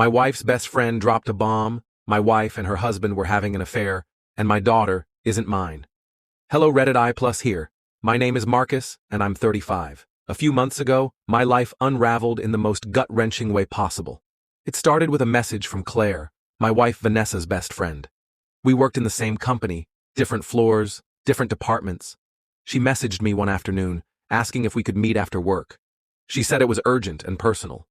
My wife's best friend dropped a bomb, my wife and her husband were having an affair, and my daughter isn't mine. Hello Reddit I+ here. My name is Marcus, and I'm 35. A few months ago, my life unraveled in the most gut-wrenching way possible. It started with a message from Claire, my wife Vanessa's best friend. We worked in the same company, different floors, different departments. She messaged me one afternoon, asking if we could meet after work. She said it was urgent and personal.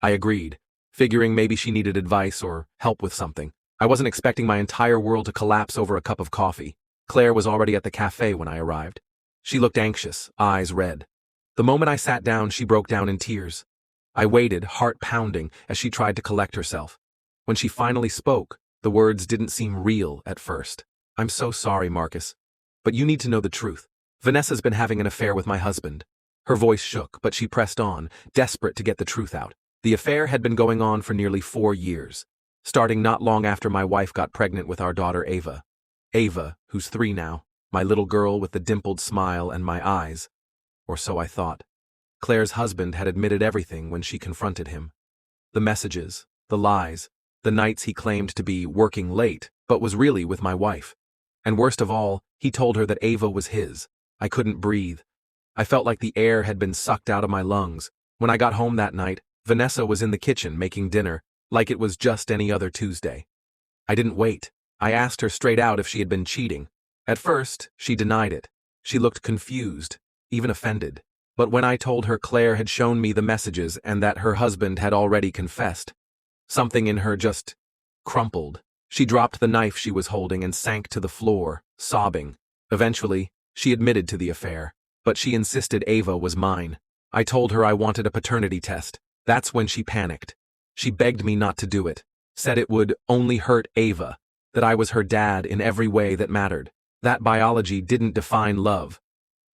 I agreed, figuring maybe she needed advice or help with something. I wasn't expecting my entire world to collapse over a cup of coffee. Claire was already at the cafe when I arrived. She looked anxious, eyes red. The moment I sat down, she broke down in tears. I waited, heart pounding, as she tried to collect herself. When she finally spoke, the words didn't seem real at first. I'm so sorry, Marcus. But you need to know the truth. Vanessa's been having an affair with my husband. Her voice shook, but she pressed on, desperate to get the truth out. The affair had been going on for nearly 4 years, starting not long after my wife got pregnant with our daughter Ava. Ava, who's 3 now, my little girl with the dimpled smile and my eyes. Or so I thought. Claire's husband had admitted everything when she confronted him. The messages, the lies, the nights he claimed to be working late, but was really with my wife. And worst of all, he told her that Ava was his. I couldn't breathe. I felt like the air had been sucked out of my lungs. When I got home that night, Vanessa was in the kitchen making dinner, like it was just any other Tuesday. I didn't wait. I asked her straight out if she had been cheating. At first, she denied it. She looked confused, even offended. But when I told her Claire had shown me the messages and that her husband had already confessed, something in her just crumpled. She dropped the knife she was holding and sank to the floor, sobbing. Eventually, she admitted to the affair, but she insisted Ava was mine. I told her I wanted a paternity test. That's when she panicked. She begged me not to do it, said it would only hurt Ava, that I was her dad in every way that mattered, that biology didn't define love.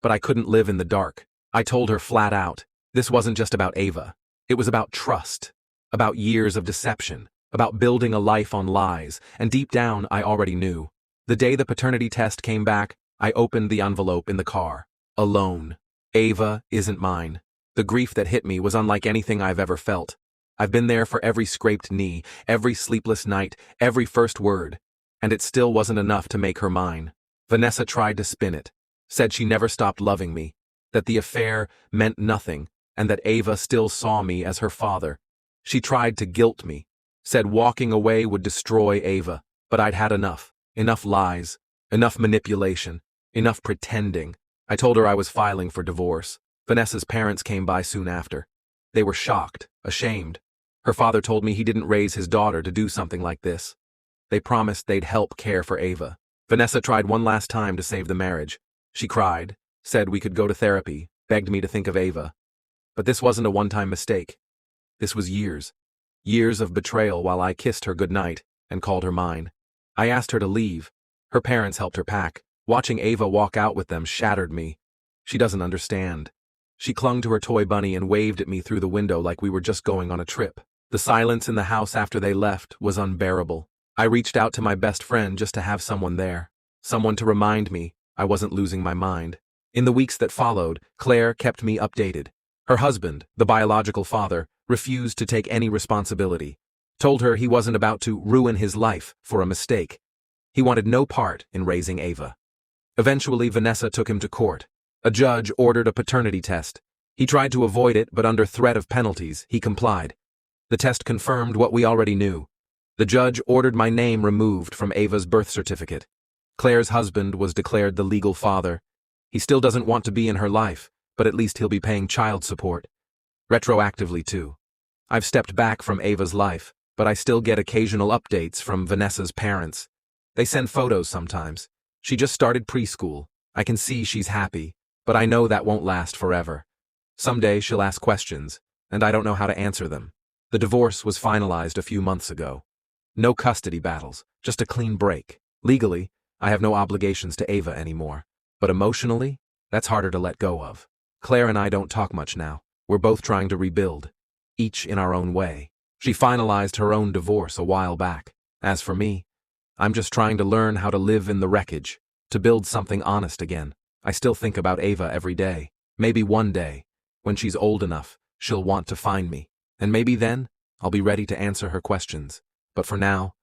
But I couldn't live in the dark. I told her flat out, this wasn't just about Ava. It was about trust, about years of deception, about building a life on lies, and deep down I already knew. The day the paternity test came back, I opened the envelope in the car. Alone. Ava isn't mine. The grief that hit me was unlike anything I've ever felt. I've been there for every scraped knee, every sleepless night, every first word, and it still wasn't enough to make her mine. Vanessa tried to spin it, said she never stopped loving me, that the affair meant nothing, and that Ava still saw me as her father. She tried to guilt me, said walking away would destroy Ava, but I'd had enough. Enough lies, enough manipulation, enough pretending. I told her I was filing for divorce. Vanessa's parents came by soon after. They were shocked, ashamed. Her father told me he didn't raise his daughter to do something like this. They promised they'd help care for Ava. Vanessa tried one last time to save the marriage. She cried, said we could go to therapy, begged me to think of Ava. But this wasn't a one-time mistake. This was years. Years of betrayal while I kissed her goodnight and called her mine. I asked her to leave. Her parents helped her pack. Watching Ava walk out with them shattered me. She doesn't understand. She clung to her toy bunny and waved at me through the window like we were just going on a trip. The silence in the house after they left was unbearable. I reached out to my best friend just to have someone there. Someone to remind me I wasn't losing my mind. In the weeks that followed, Claire kept me updated. Her husband, the biological father, refused to take any responsibility. Told her he wasn't about to ruin his life for a mistake. He wanted no part in raising Ava. Eventually, Vanessa took him to court. A judge ordered a paternity test. He tried to avoid it, but under threat of penalties, he complied. The test confirmed what we already knew. The judge ordered my name removed from Ava's birth certificate. Claire's husband was declared the legal father. He still doesn't want to be in her life, but at least he'll be paying child support. Retroactively, too. I've stepped back from Ava's life, but I still get occasional updates from Vanessa's parents. They send photos sometimes. She just started preschool. I can see she's happy, but I know that won't last forever. Someday she'll ask questions, and I don't know how to answer them. The divorce was finalized a few months ago. No custody battles, just a clean break. Legally, I have no obligations to Ava anymore, but emotionally, that's harder to let go of. Claire and I don't talk much now. We're both trying to rebuild, each in our own way. She finalized her own divorce a while back. As for me, I'm just trying to learn how to live in the wreckage, to build something honest again. I still think about Ava every day. Maybe one day, when she's old enough, she'll want to find me. And maybe then, I'll be ready to answer her questions. But for now,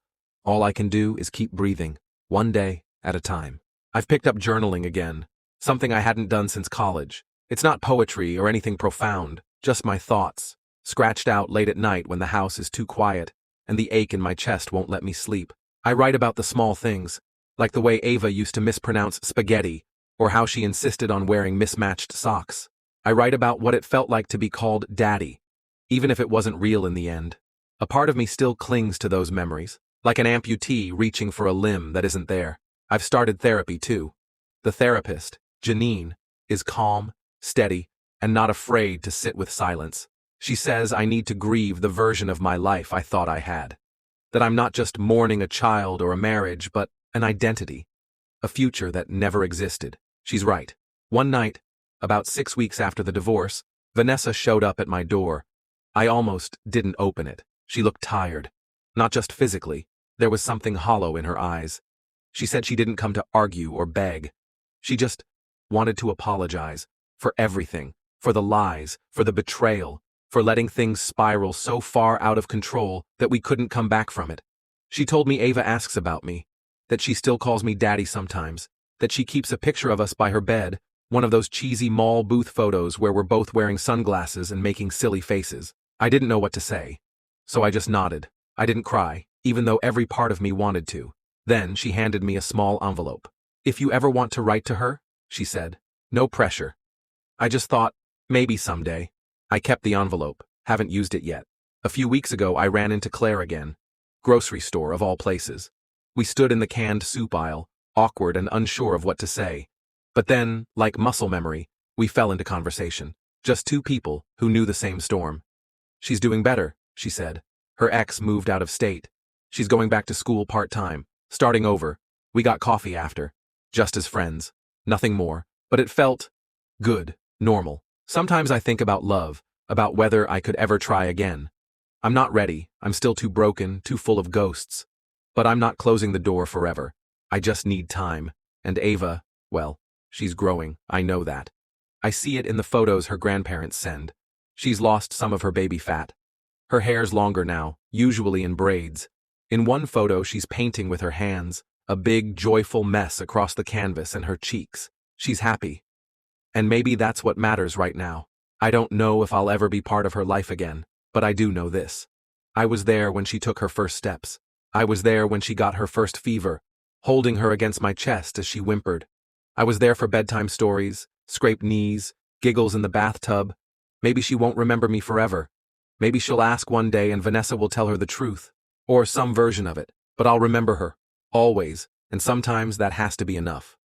all I can do is keep breathing, one day at a time. I've picked up journaling again, something I hadn't done since college. It's not poetry or anything profound, just my thoughts, scratched out late at night when the house is too quiet and the ache in my chest won't let me sleep. I write about the small things, like the way Ava used to mispronounce spaghetti, or how she insisted on wearing mismatched socks. I write about what it felt like to be called daddy, even if it wasn't real in the end. A part of me still clings to those memories, like an amputee reaching for a limb that isn't there. I've started therapy too. The therapist, Janine, is calm, steady, and not afraid to sit with silence. She says I need to grieve the version of my life I thought I had. That I'm not just mourning a child or a marriage, but an identity. A future that never existed. She's right. One night, about 6 weeks after the divorce, Vanessa showed up at my door. I almost didn't open it. She looked tired. Not just physically. There was something hollow in her eyes. She said she didn't come to argue or beg. She just wanted to apologize for everything, for the lies, for the betrayal, for letting things spiral so far out of control that we couldn't come back from it. She told me Ava asks about me, that she still calls me daddy sometimes, that she keeps a picture of us by her bed, one of those cheesy mall booth photos where we're both wearing sunglasses and making silly faces. I didn't know what to say, so I just nodded. I didn't cry, even though every part of me wanted to. Then she handed me a small envelope. If you ever want to write to her, she said. No pressure. I just thought, maybe someday. I kept the envelope, haven't used it yet. A few weeks ago I ran into Claire again. Grocery store of all places. We stood in the canned soup aisle, awkward and unsure of what to say. But then, like muscle memory, we fell into conversation. Just two people who knew the same storm. She's doing better, she said. Her ex moved out of state. She's going back to school part-time, starting over. We got coffee after. Just as friends. Nothing more. But it felt good, normal. Sometimes I think about love, about whether I could ever try again. I'm not ready. I'm still too broken, too full of ghosts. But I'm not closing the door forever. I just need time. And Ava, well, she's growing, I know that. I see it in the photos her grandparents send. She's lost some of her baby fat. Her hair's longer now, usually in braids. In one photo she's painting with her hands, a big, joyful mess across the canvas and her cheeks. She's happy. And maybe that's what matters right now. I don't know if I'll ever be part of her life again, but I do know this. I was there when she took her first steps. I was there when she got her first fever, holding her against my chest as she whimpered. I was there for bedtime stories, scraped knees, giggles in the bathtub. Maybe she won't remember me forever. Maybe she'll ask one day and Vanessa will tell her the truth, or some version of it, but I'll remember her, always, and sometimes that has to be enough.